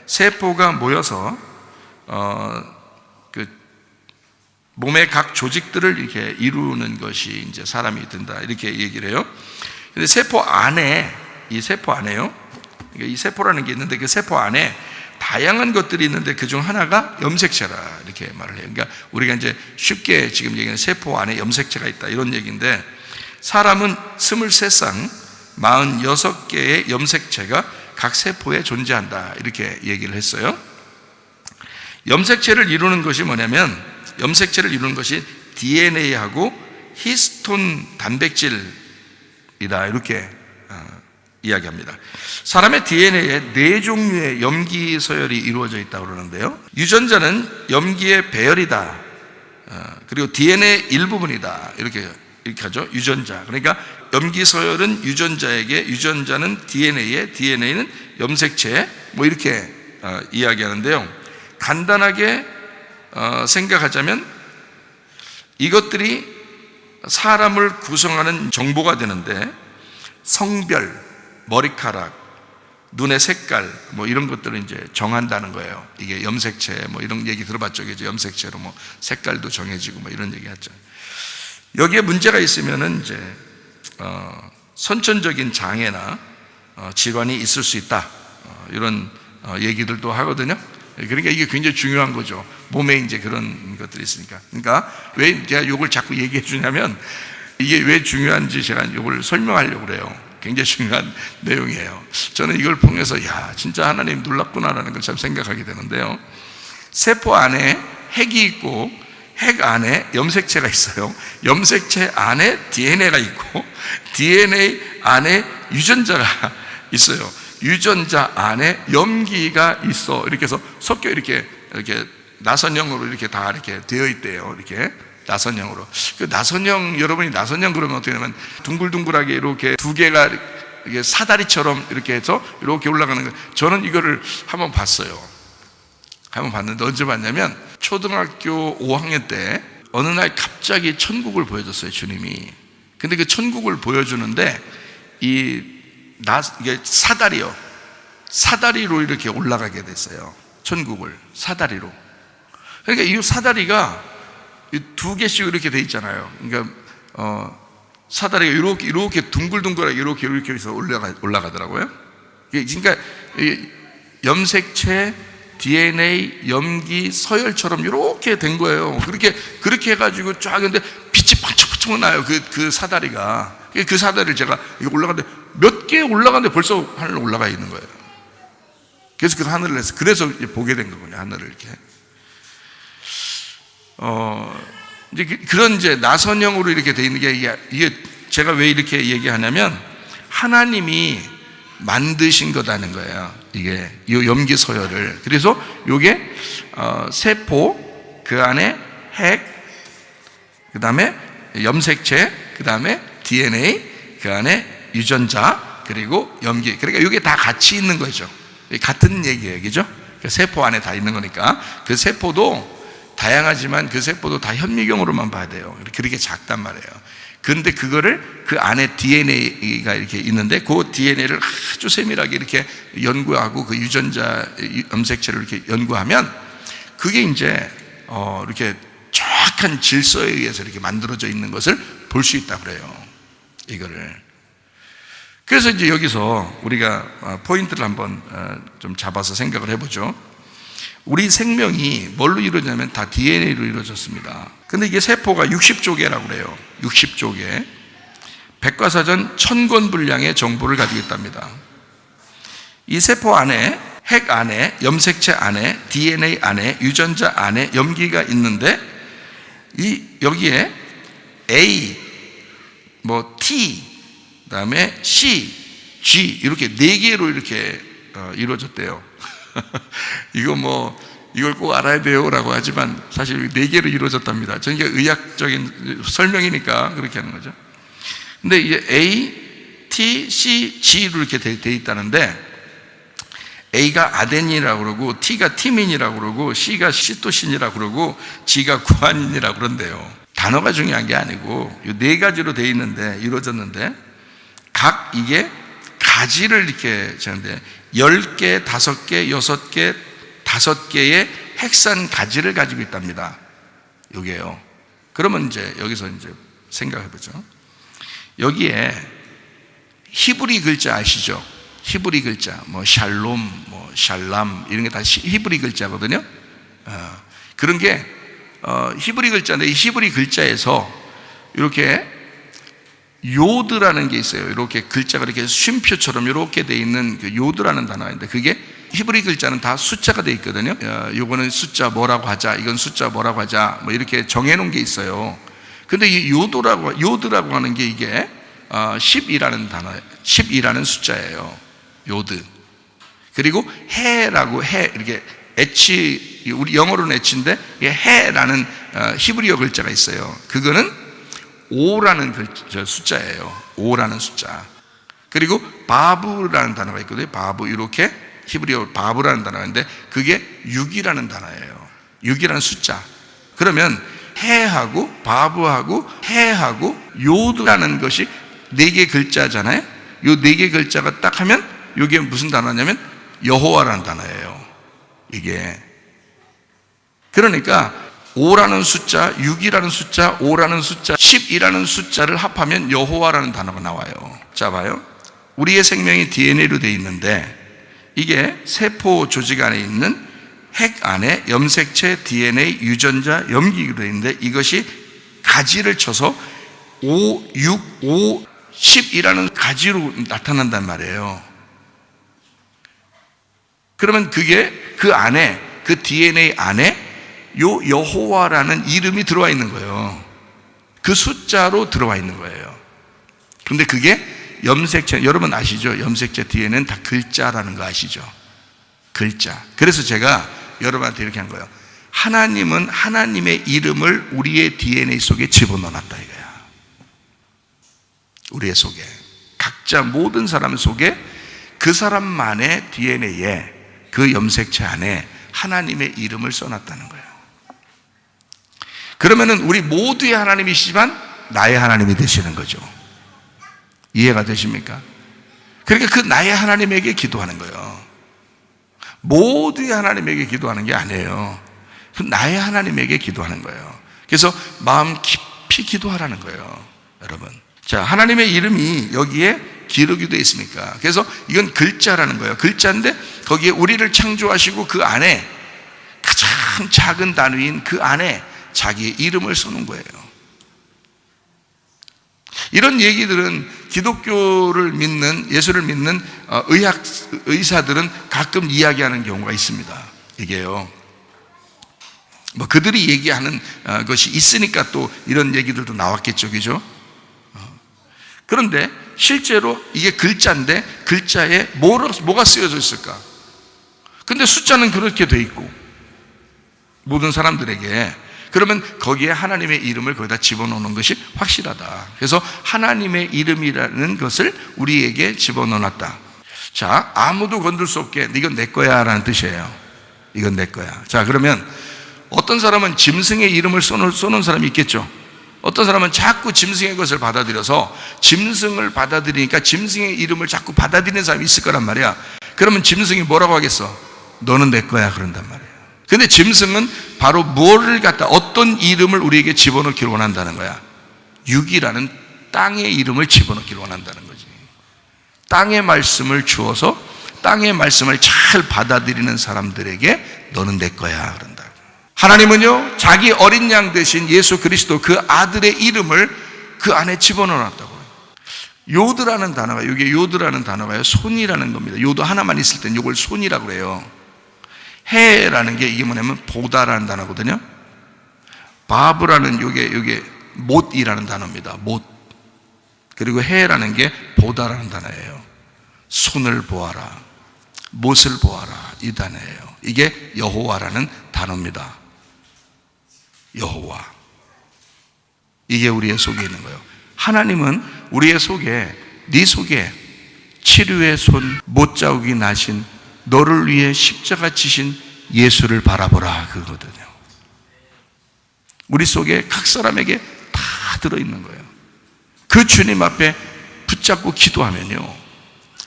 세포가 모여서 그 몸의 각 조직들을 이렇게 이루는 것이 이제 사람이 된다 이렇게 얘기를 해요. 근데 세포 안에 이 세포 안에요. 그러니까 이 세포라는 게 있는데 그 세포 안에 다양한 것들이 있는데 그중 하나가 염색체라 이렇게 말을 해요. 그러니까 우리가 이제 쉽게 지금 얘기하는 세포 안에 염색체가 있다 이런 얘기인데 사람은 23쌍 46개의 염색체가 각 세포에 존재한다 이렇게 얘기를 했어요. 염색체를 이루는 것이 뭐냐면 염색체를 이루는 것이 DNA하고 히스톤 단백질이다 이렇게 이야기합니다. 사람의 DNA에 4종류의 염기 서열이 이루어져 있다고 그러는데요. 유전자는 염기의 배열이다. 그리고 DNA 일부분이다. 이렇게 하죠. 유전자. 그러니까 염기 서열은 유전자에게, 유전자는 DNA에, DNA는 염색체, 뭐 이렇게 이야기하는데요. 간단하게 생각하자면 이것들이 사람을 구성하는 정보가 되는데 성별, 머리카락, 눈의 색깔 뭐 이런 것들을 이제 정한다는 거예요. 이게 염색체 뭐 이런 얘기 들어봤죠. 이제 염색체로 뭐 색깔도 정해지고 뭐 이런 얘기 하죠. 여기에 문제가 있으면은 이제 선천적인 장애나 질환이 있을 수 있다. 이런 얘기들도 하거든요. 그러니까 이게 굉장히 중요한 거죠. 몸에 이제 그런 것들이 있으니까. 그러니까 왜 제가 이걸 자꾸 얘기해 주냐면 이게 왜 중요한지 제가 이걸 설명하려고 그래요. 굉장히 중요한 내용이에요. 저는 이걸 통해서 진짜 하나님 놀랍구나라는 걸 참 생각하게 되는데요. 세포 안에 핵이 있고 핵 안에 염색체가 있어요. 염색체 안에 DNA가 있고 DNA 안에 유전자가 있어요. 유전자 안에 염기가 있어. 이렇게 해서 섞여 이렇게 나선형으로 이렇게 다 이렇게 되어 있대요. 이렇게 나선형으로. 그 나선형, 여러분이 나선형 그러면 어떻게 되냐면 둥글둥글하게 이렇게 두 개가 이렇게 사다리처럼 이렇게 해서 이렇게 올라가는 거예요. 저는 이거를 한번 봤어요. 한번 봤는데 언제 봤냐면 초등학교 5학년 때 어느 날 갑자기 천국을 보여줬어요, 주님이. 근데 그 천국을 보여주는데 이게 사다리로 이렇게 올라가게 됐어요. 천국을 사다리로. 그러니까 이 사다리가 두 개씩 이렇게 돼 있잖아요. 그러니까 사다리가 이렇게 둥글둥글하게 이렇게 해서 올라가더라고요. 그러니까 염색체, DNA, 염기, 서열처럼 이렇게 된 거예요. 그렇게 해가지고 쫙 했는데 빛이 반짝반짝 나요. 그 사다리가. 그 사다리를 제가 올라가는데 몇 개 올라가는데 벌써 하늘로 올라가 있는 거예요. 그래서 그 하늘을 해서 그래서 보게 된 거군요. 하늘을 이렇게. 이제 그런 이제 나선형으로 이렇게 돼 있는 게 이게 제가 왜 이렇게 얘기하냐면 하나님이 만드신 거다는 거예요. 이게 이 염기 서열을. 그래서 이게 세포, 그 안에 핵, 그 다음에 염색체, 그 다음에 DNA, 그 안에 유전자, 그리고 염기. 그러니까 이게 다 같이 있는 거죠. 같은 얘기예요, 그죠? 세포 안에 다 있는 거니까. 그 세포도 다양하지만 그 세포도 다 현미경으로만 봐야 돼요. 그렇게 작단 말이에요. 그런데 그거를 그 안에 DNA가 이렇게 있는데 그 DNA를 아주 세밀하게 이렇게 연구하고 그 유전자 염색체를 이렇게 연구하면 그게 이제 이렇게 정확한 질서에 의해서 이렇게 만들어져 있는 것을 볼 수 있다 그래요. 이거를. 그래서 이제 여기서 우리가 포인트를 한번 좀 잡아서 생각을 해보죠. 우리 생명이 뭘로 이루어지냐면 다 DNA로 이루어졌습니다. 근데 이게 세포가 60조개라고 그래요. 60조개. 백과사전 1000권 분량의 정보를 가지고 있답니다. 이 세포 안에, 핵 안에, 염색체 안에, DNA 안에, 유전자 안에 염기가 있는데 여기에 A, T, 그다음에 C, G 이렇게 4개로 이렇게 이루어졌대요. 이걸 꼭 알아야 돼요라고 하지만 사실 4개로 이루어졌답니다. 저는 이게 의학적인 설명이니까 그렇게 하는 거죠. 근데 이제 A, T, C, G로 이렇게 돼 있다는데 A가 아데닌이라고 그러고 T가 티민이라고 그러고 C가 시토신이라고 그러고 G가 구아닌이라고 그런데요. 단어가 중요한 게 아니고 이 4가지로 돼 있는데 이루어졌는데 각 이게 가지를 이렇게 하는데 10개, 5개, 6개, 5개의 핵산 가지를 가지고 있답니다. 요게요. 그러면 이제 여기서 이제 생각해 보죠. 여기에 히브리 글자 아시죠? 히브리 글자, 샬롬, 샬람 이런 게 다 히브리 글자거든요. 그런 게 히브리 글자인데 이 히브리 글자에서 이렇게 요드라는 게 있어요. 이렇게 글자가 이렇게 쉼표처럼 이렇게 돼 있는 그 요드라는 단어인데 그게 히브리 글자는 다 숫자가 돼 있거든요. 요거는 숫자 뭐라고 하자, 이건 숫자 뭐라고 하자, 이렇게 정해놓은 게 있어요. 근데 이 요드라고 하는 게 이게 10이라는 단어, 10이라는 숫자예요. 요드. 그리고 해라고 이렇게 H, 우리 영어로는 H인데 이게 해라는 히브리어 글자가 있어요. 그거는 5라는 숫자예요. 5라는 숫자. 그리고 바브라는 단어가 있거든요. 바브, 이렇게 히브리어 바브라는 단어가 있는데 그게 6이라는 단어예요. 6이라는 숫자. 그러면 해하고 바브하고 해하고 요드라는 것이 4개 글자잖아요. 이 4개 글자가 딱 하면 이게 무슨 단어냐면 여호와라는 단어예요. 이게. 그러니까 5라는 숫자, 6이라는 숫자, 5라는 숫자, 10이라는 숫자를 합하면 여호와라는 단어가 나와요. 자, 봐요. 우리의 생명이 DNA로 되어 있는데 이게 세포 조직 안에 있는 핵 안에 염색체, DNA, 유전자, 염기기로 되어 있는데 이것이 가지를 쳐서 5, 6, 5, 10이라는 가지로 나타난단 말이에요. 그러면 그게 그 안에, 그 DNA 안에 요 여호와라는 이름이 들어와 있는 거예요. 그 숫자로 들어와 있는 거예요. 근데 그게 염색체, 여러분 아시죠? 염색체 DNA는 다 글자라는 거 아시죠? 글자. 그래서 제가 여러분한테 이렇게 한 거예요. 하나님은 하나님의 이름을 우리의 DNA 속에 집어넣어놨다 이거야. 우리의 속에, 각자 모든 사람 속에 그 사람만의 DNA에, 그 염색체 안에 하나님의 이름을 써놨다는 거예요. 그러면은 우리 모두의 하나님이시지만 나의 하나님이 되시는 거죠. 이해가 되십니까? 그러니까 그 나의 하나님에게 기도하는 거예요. 모두의 하나님에게 기도하는 게 아니에요. 그 나의 하나님에게 기도하는 거예요. 그래서 마음 깊이 기도하라는 거예요, 여러분. 자, 하나님의 이름이 여기에 기록이 되어 있으니까. 그래서 이건 글자라는 거예요. 글자인데 거기에 우리를 창조하시고 그 안에 가장 작은 단위인 그 안에 자기의 이름을 써놓은 거예요. 이런 얘기들은 기독교를 믿는, 예수를 믿는 의사들은 가끔 이야기하는 경우가 있습니다. 이게요, 뭐 그들이 얘기하는 것이 있으니까 또 이런 얘기들도 나왔겠죠, 그죠? 그런데 실제로 이게 글자인데 글자에 뭐가 쓰여져 있을까? 근데 숫자는 그렇게 돼 있고 모든 사람들에게, 그러면 거기에 하나님의 이름을 거기다 집어넣는 것이 확실하다. 그래서 하나님의 이름이라는 것을 우리에게 집어넣었다. 자, 아무도 건들 수 없게 이건 내 거야 라는 뜻이에요. 이건 내 거야. 자, 그러면 어떤 사람은 짐승의 이름을 써놓은 사람이 있겠죠. 어떤 사람은 자꾸 짐승의 것을 받아들여서 짐승을 받아들이니까 짐승의 이름을 자꾸 받아들이는 사람이 있을 거란 말이야. 그러면 짐승이 뭐라고 하겠어? 너는 내 거야 그런단 말이에요. 근데 짐승은 바로 뭐를 갖다, 어떤 이름을 우리에게 집어넣기를 원한다는 거야? 육이라는 땅의 이름을 집어넣기를 원한다는 거지. 땅의 말씀을 주어서 땅의 말씀을 잘 받아들이는 사람들에게 너는 내 거야 그런다. 하나님은요, 자기 어린 양 대신 예수 그리스도 그 아들의 이름을 그 안에 집어넣었다고. 요드라는 단어가, 이게 요드라는 단어가요, 손이라는 겁니다. 요드 하나만 있을 땐 이걸 손이라고 그래요. 해라는 게 이게 뭐냐면 보다라는 단어거든요. 바브라는 요게 못이라는 단어입니다. 못. 그리고 해라는 게 보다라는 단어예요. 손을 보아라, 못을 보아라, 이 단어예요. 이게 여호와라는 단어입니다. 여호와. 이게 우리의 속에 있는 거예요. 하나님은 우리의 속에, 네 속에 치료의 손, 못자국이 나신, 너를 위해 십자가 지신 예수를 바라보라 그거거든요. 우리 속에 각 사람에게 다 들어있는 거예요. 그 주님 앞에 붙잡고 기도하면요,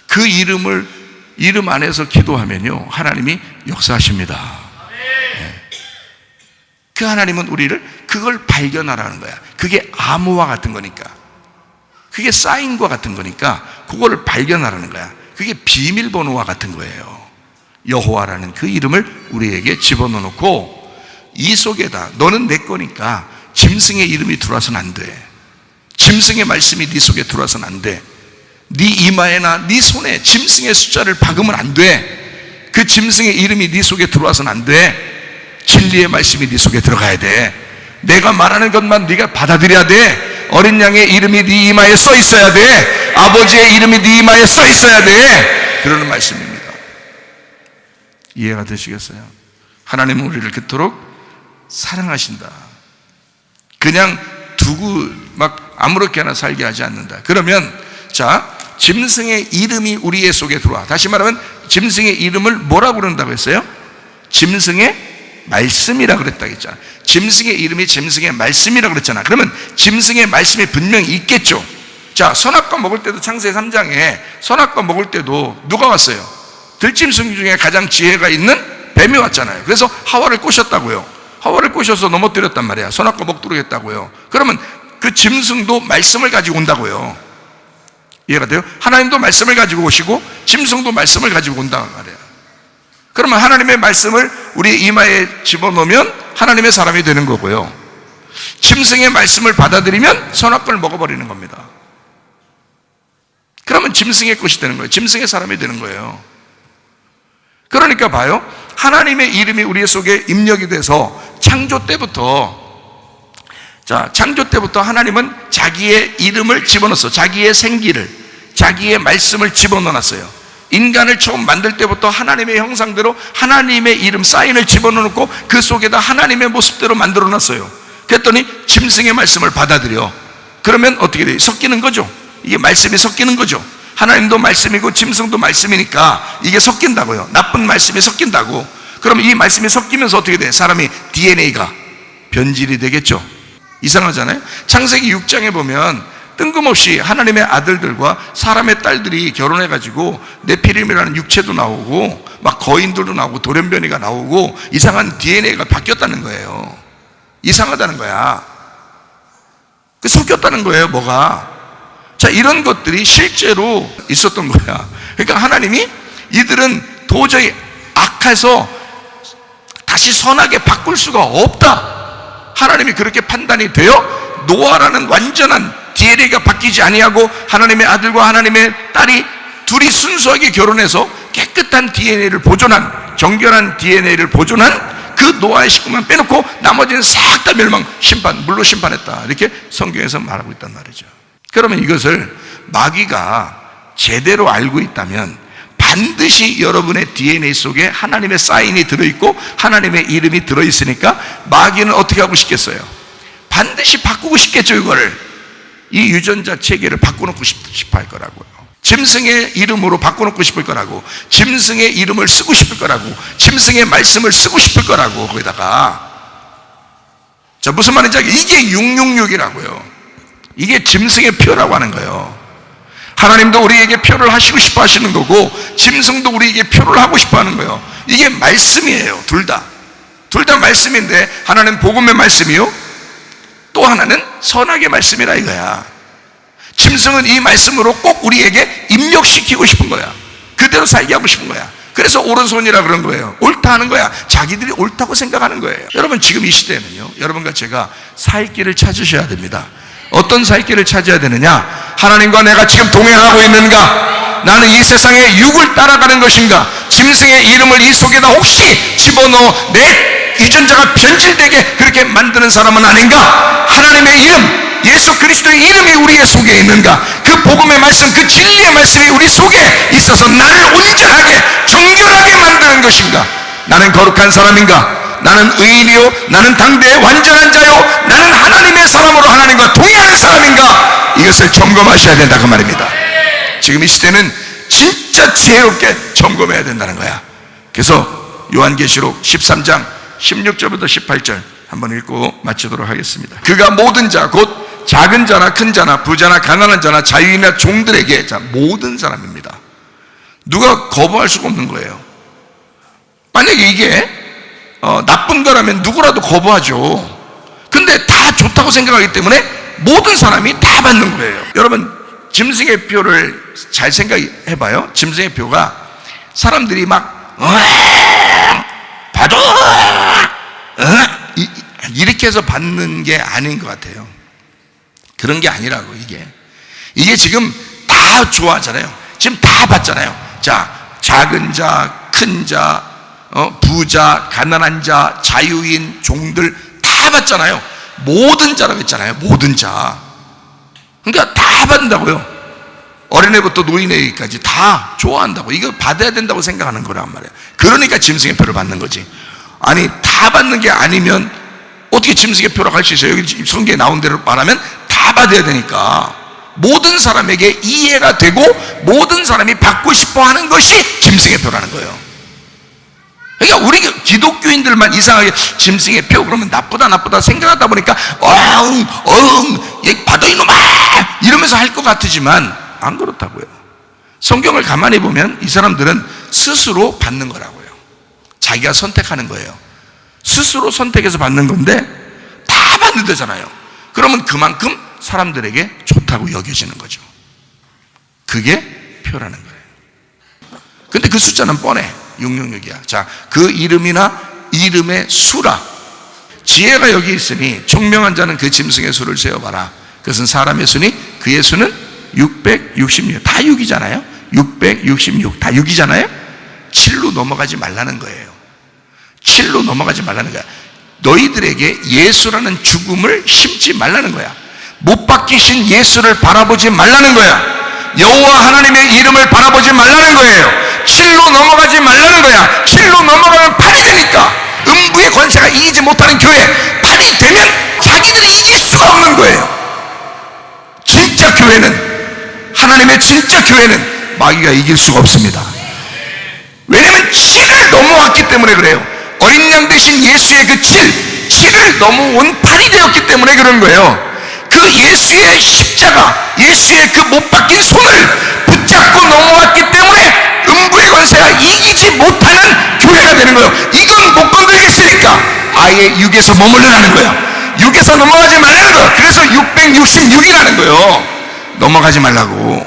그 이름 안에서 기도하면요, 하나님이 역사하십니다. 네. 그 하나님은 우리를 그걸 발견하라는 거야. 그게 암호와 같은 거니까, 그게 사인과 같은 거니까 그거를 발견하라는 거야. 그게 비밀번호와 같은 거예요. 여호와라는 그 이름을 우리에게 집어넣고 이 속에다, 너는 내 거니까 짐승의 이름이 들어와서는 안 돼. 짐승의 말씀이 네 속에 들어와서는 안 돼. 네 이마에나 네 손에 짐승의 숫자를 박으면 안 돼. 그 짐승의 이름이 네 속에 들어와서는 안 돼. 진리의 말씀이 네 속에 들어가야 돼. 내가 말하는 것만 네가 받아들여야 돼. 어린 양의 이름이 네 이마에 써 있어야 돼. 아버지의 이름이 네 이마에 써 있어야 돼. 그러는 말씀입니다. 이해가 되시겠어요? 하나님은 우리를 그토록 사랑하신다. 그냥 두고 막 아무렇게나 살게 하지 않는다. 그러면 자, 짐승의 이름이 우리의 속에 들어와. 다시 말하면 짐승의 이름을 뭐라고 부른다고 했어요? 짐승의 말씀이라고 그랬다 했잖아. 짐승의 이름이 짐승의 말씀이라고 그랬잖아. 그러면 짐승의 말씀이 분명히 있겠죠. 자, 선악과 먹을 때도 창세기 3장에 선악과 먹을 때도 누가 왔어요? 들짐승 중에 가장 지혜가 있는 뱀이 왔잖아요. 그래서 하와를 꼬셨다고요. 하와를 꼬셔서 넘어뜨렸단 말이야. 선악과 먹도록 했다고요. 그러면 그 짐승도 말씀을 가지고 온다고요. 이해가 돼요? 하나님도 말씀을 가지고 오시고 짐승도 말씀을 가지고 온다는 말이에요. 그러면 하나님의 말씀을 우리 이마에 집어넣으면 하나님의 사람이 되는 거고요, 짐승의 말씀을 받아들이면 선악과를 먹어버리는 겁니다. 그러면 짐승의 것이 되는 거예요. 짐승의 사람이 되는 거예요. 그러니까 봐요, 하나님의 이름이 우리 속에 입력이 돼서 창조 때부터 하나님은 자기의 이름을 집어넣었어. 자기의 생기를, 자기의 말씀을 집어넣어놨어요. 인간을 처음 만들 때부터 하나님의 형상대로 하나님의 이름 사인을 집어넣고 그 속에다 하나님의 모습대로 만들어놨어요. 그랬더니 짐승의 말씀을 받아들여. 그러면 어떻게 돼요? 섞이는 거죠. 이게 말씀이 섞이는 거죠. 하나님도 말씀이고 짐승도 말씀이니까 이게 섞인다고요. 나쁜 말씀이 섞인다고. 그러면 이 말씀이 섞이면서 어떻게 돼? 사람이 DNA가 변질이 되겠죠. 이상하잖아요. 창세기 6장에 보면 뜬금없이 하나님의 아들들과 사람의 딸들이 결혼해가지고 네피림이라는 육체도 나오고 막 거인들도 나오고 돌연변이가 나오고 이상한 DNA가 바뀌었다는 거예요. 이상하다는 거야. 그 섞였다는 거예요. 뭐가. 자, 이런 것들이 실제로 있었던 거야. 그러니까 하나님이 이들은 도저히 악해서 다시 선하게 바꿀 수가 없다, 하나님이 그렇게 판단이 되어 노아라는 완전한 DNA가 바뀌지 아니하고 하나님의 아들과 하나님의 딸이 둘이 순수하게 결혼해서 깨끗한 DNA를 보존한, 정결한 DNA를 보존한 그 노아의 식구만 빼놓고 나머지는 싹 다 멸망, 심판, 물로 심판했다, 이렇게 성경에서 말하고 있단 말이죠. 그러면 이것을 마귀가 제대로 알고 있다면 반드시 여러분의 DNA 속에 하나님의 사인이 들어있고 하나님의 이름이 들어있으니까 마귀는 어떻게 하고 싶겠어요? 반드시 바꾸고 싶겠죠. 이거를, 이 유전자 체계를 바꿔놓고 싶어 할 거라고요. 짐승의 이름으로 바꿔놓고 싶을 거라고, 짐승의 이름을 쓰고 싶을 거라고, 짐승의 말씀을 쓰고 싶을 거라고. 거기다가 자, 무슨 말인지 알겠어요? 이게 666이라고요 이게 짐승의 표라고 하는 거예요. 하나님도 우리에게 표를 하시고 싶어 하시는 거고 짐승도 우리에게 표를 하고 싶어 하는 거예요. 이게 말씀이에요. 둘 다 말씀인데, 하나는 복음의 말씀이요, 또 하나는 선악의 말씀이라 이거야. 짐승은 이 말씀으로 꼭 우리에게 입력시키고 싶은 거야. 그대로 살게 하고 싶은 거야. 그래서 오른손이라 그런 거예요. 옳다 하는 거야. 자기들이 옳다고 생각하는 거예요. 여러분, 지금 이 시대에는요, 여러분과 제가 살 길을 찾으셔야 됩니다. 어떤 살 길을 찾아야 되느냐? 하나님과 내가 지금 동행하고 있는가? 나는 이 세상의 육을 따라가는 것인가? 짐승의 이름을 이 속에다 혹시 집어넣어 내 유전자가 변질되게 그렇게 만드는 사람은 아닌가? 하나님의 이름, 예수 그리스도의 이름이 우리의 속에 있는가? 그 복음의 말씀, 그 진리의 말씀이 우리 속에 있어서 나를 온전하게 정결하게 만드는 것인가? 나는 거룩한 사람인가? 나는 의인이요, 나는 당대의 완전한 자요, 나는 하나님의 사람으로 하나님과 동의하는 사람인가? 이것을 점검하셔야 된다, 그 말입니다. 지금 이 시대는 진짜 지혜롭게 점검해야 된다는 거야. 그래서 요한계시록 13장 16절부터 18절 한번 읽고 마치도록 하겠습니다. 그가 모든 자, 곧 작은 자나 큰 자나 부자나 가난한 자나 자유인이나 종들에게, 자, 모든 사람입니다. 누가 거부할 수가 없는 거예요. 만약에 이게 나쁜 거라면 누구라도 거부하죠. 근데 다 좋다고 생각하기 때문에 모든 사람이 다 받는 거예요. 여러분, 짐승의 표를 잘 생각해봐요. 짐승의 표가 사람들이 막 받아 이렇게 해서 받는 게 아닌 것 같아요. 그런 게 아니라고. 이게 지금 다 좋아하잖아요. 지금 다 받잖아요. 자, 작은 자, 큰 자, 부자, 가난한 자, 자유인, 종들 다 받잖아요. 모든 자라고 했잖아요. 모든 자. 그러니까 다 받는다고요. 어린애부터 노인에게까지 다 좋아한다고. 이거 받아야 된다고 생각하는 거란 말이에요. 그러니까 짐승의 표를 받는 거지. 아니, 다 받는 게 아니면 어떻게 짐승의 표라고 할 수 있어요? 여기 성경에 나온 대로 말하면 다 받아야 되니까 모든 사람에게 이해가 되고 모든 사람이 받고 싶어 하는 것이 짐승의 표라는 거예요. 그러니까 우리 기독교인들만 이상하게 짐승의 표 그러면 나쁘다 생각하다 보니까 얘 받아 이놈아 이러면서 할 것 같으지만 안 그렇다고요. 성경을 가만히 보면 이 사람들은 스스로 받는 거라고요. 자기가 선택하는 거예요. 스스로 선택해서 받는 건데 다 받는 데잖아요. 그러면 그만큼 사람들에게 좋다고 여겨지는 거죠. 그게 표라는 거예요. 근데 그 숫자는 뻔해. 666이야. 자, 그 이름이나 이름의 수라. 지혜가 여기 있으니 총명한 자는 그 짐승의 수를 세어봐라. 그것은 사람의 수니 그의 수는 666. 다 6이잖아요. 666. 다 6이잖아요. 7로 넘어가지 말라는 거예요. 7로 넘어가지 말라는 거야. 너희들에게 예수라는 죽음을 심지 말라는 거야. 못 박히신 예수를 바라보지 말라는 거야. 여호와 하나님의 이름을 바라보지 말라는 거예요. 7로 넘어가지 말라는 거야. 7로 넘어가면 팔이 되니까. 음부의 권세가 이기지 못하는 교회, 팔이 되면 자기들이 이길 수가 없는 거예요. 진짜 교회는, 하나님의 진짜 교회는 마귀가 이길 수가 없습니다. 왜냐하면 7을 넘어왔기 때문에 그래요. 어린 양 대신 예수의 그 7을 넘어온 팔이 되었기 때문에 그런 거예요. 그 예수의 십자가, 예수의 그 못 박힌 손을 붙잡고 넘어왔기 때문에 음부의 권세가 이기지 못하는 교회가 되는 거예요. 이건 못 건드리겠으니까 아예 6에서 머물러라는 거예요. 6에서 넘어가지 말라는 거예요. 그래서 666이라는 거예요. 넘어가지 말라고.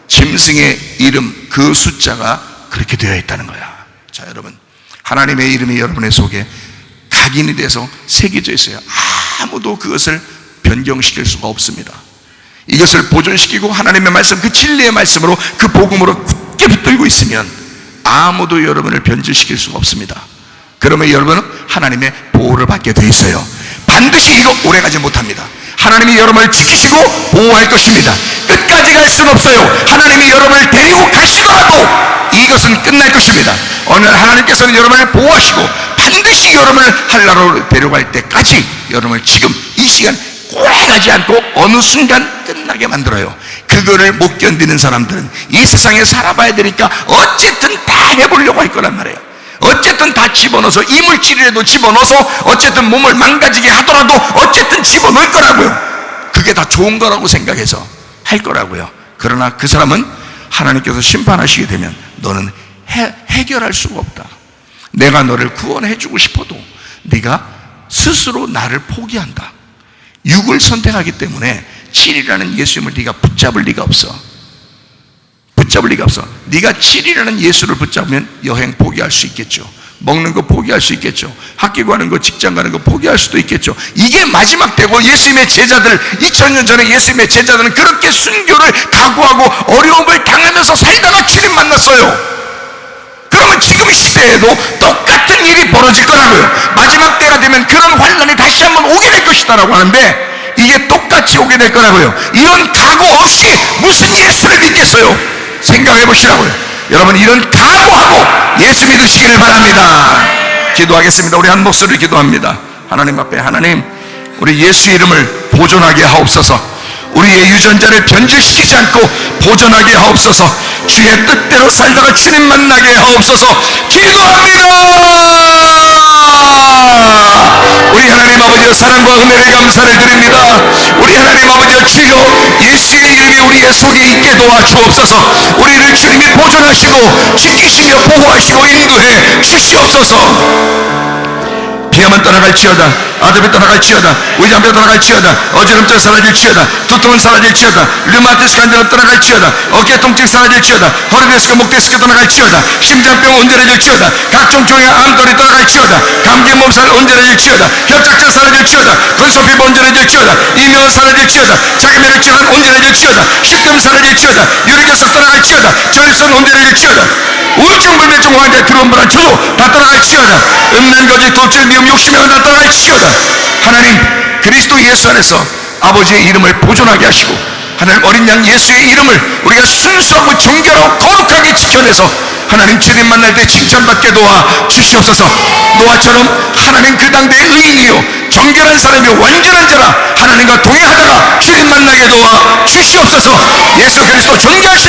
짐승의 이름, 그 숫자가 그렇게 되어 있다는 거야. 자, 여러분, 하나님의 이름이 여러분의 속에 각인이 돼서 새겨져 있어요. 아무도 그것을 변경시킬 수가 없습니다. 이것을 보존시키고 하나님의 말씀, 그 진리의 말씀으로, 그 복음으로 굳게 붙들고 있으면 아무도 여러분을 변질시킬 수가 없습니다. 그러면 여러분은 하나님의 보호를 받게 돼 있어요. 반드시 이거 오래가지 못합니다. 하나님이 여러분을 지키시고 보호할 것입니다. 끝까지 갈 수는 없어요. 하나님이 여러분을 데리고 가시더라도 이것은 끝날 것입니다. 어느 날 하나님께서는 여러분을 보호하시고 반드시 여러분을 한나라로 데려갈 때까지 여러분을 지금 이 시간 오래 가지 않고 어느 순간 끝나게 만들어요. 그거를 못 견디는 사람들은 이 세상에 살아봐야 되니까 어쨌든 다 해보려고 할 거란 말이에요. 어쨌든 다 집어넣어서, 이물질이라도 집어넣어서 어쨌든 몸을 망가지게 하더라도 어쨌든 집어넣을 거라고요. 그게 다 좋은 거라고 생각해서 할 거라고요. 그러나 그 사람은 하나님께서 심판하시게 되면 너는 해결할 수가 없다. 내가 너를 구원해 주고 싶어도 네가 스스로 나를 포기한다. 6을 선택하기 때문에 7이라는 예수님을 네가 붙잡을 리가 없어. 붙잡을 리가 없어. 네가 7이라는 예수를 붙잡으면 여행 포기할 수 있겠죠. 먹는 거 포기할 수 있겠죠. 학교 가는 거, 직장 가는 거 포기할 수도 있겠죠. 이게 마지막 때고, 예수님의 제자들, 2000년 전에 예수님의 제자들은 그렇게 순교를 각오하고 어려움을 당하면서 살다가 주님 만났어요. 그러면 지금 이 시대에도 똑같은 일이 벌어질 거라고요. 마지막 때가 되면 그런 환난이 다시 한번 오게 될 것이다라고 하는데 이게 똑같이 오게 될 거라고요. 이런 각오 없이 무슨 예수를 믿겠어요? 생각해 보시라고요. 여러분, 이런 각오하고 예수 믿으시기를 바랍니다. 기도하겠습니다. 우리 한 목소리로 기도합니다. 하나님 앞에, 하나님, 우리 예수 이름을 보존하게 하옵소서. 우리의 유전자를 변질시키지 않고 보존하게 하옵소서. 주의 뜻대로 살다가 주님 만나게 하옵소서. 기도합니다. 우리 하나님 아버지의 사랑과 은혜를 감사를 드립니다. 우리 하나님 아버지의 주여, 예수의 이름이 우리의 속에 있게 도와주옵소서. 우리를 주님이 보존하시고 지키시며 보호하시고 인도해 주시옵소서. 비하면 떠나갈지어다, 아들이 떠나갈지어다, 위장병 떠나갈지어다, 어지럼증 사라질지어다, 두통은 사라질지어다, 류마티스 관절은 떠나갈지어다, 어깨 통증 사라질지어다, 허리 디스크, 목 디스크 떠나갈지어다, 심장병 온전해질지어다, 각종 종의 암돌이 떠나갈지어다, 감기 몸살 온전해질지어다, 협착증 사라질지어다, 근소피부 온전해질지어다, 이명은 사라질지어다, 자기면역 질환 온전해질지어다, 식금 사라질지어다, 유리결석 떠나갈지어다, 전립선 온전해질지어다, 우울증, 불면증 환자의 두려움, 불안, 초조 다 떠나갈지어다, 음란, 거짓, 도질, 미움, 욕심이 다 떠나갈지어다. 하나님, 그리스도 예수 안에서 아버지의 이름을 보존하게 하시고 하나님, 어린 양 예수의 이름을 우리가 순수하고 정결하고 거룩하게 지켜내서 하나님 주님 만날 때 칭찬받게 도와 주시옵소서. 노아처럼 하나님 그 당대의 의인이요 정결한 사람이요 완전한 자라 하나님과 동행하다가 주님 만나게 도와 주시옵소서. 예수 그리스도 존귀하신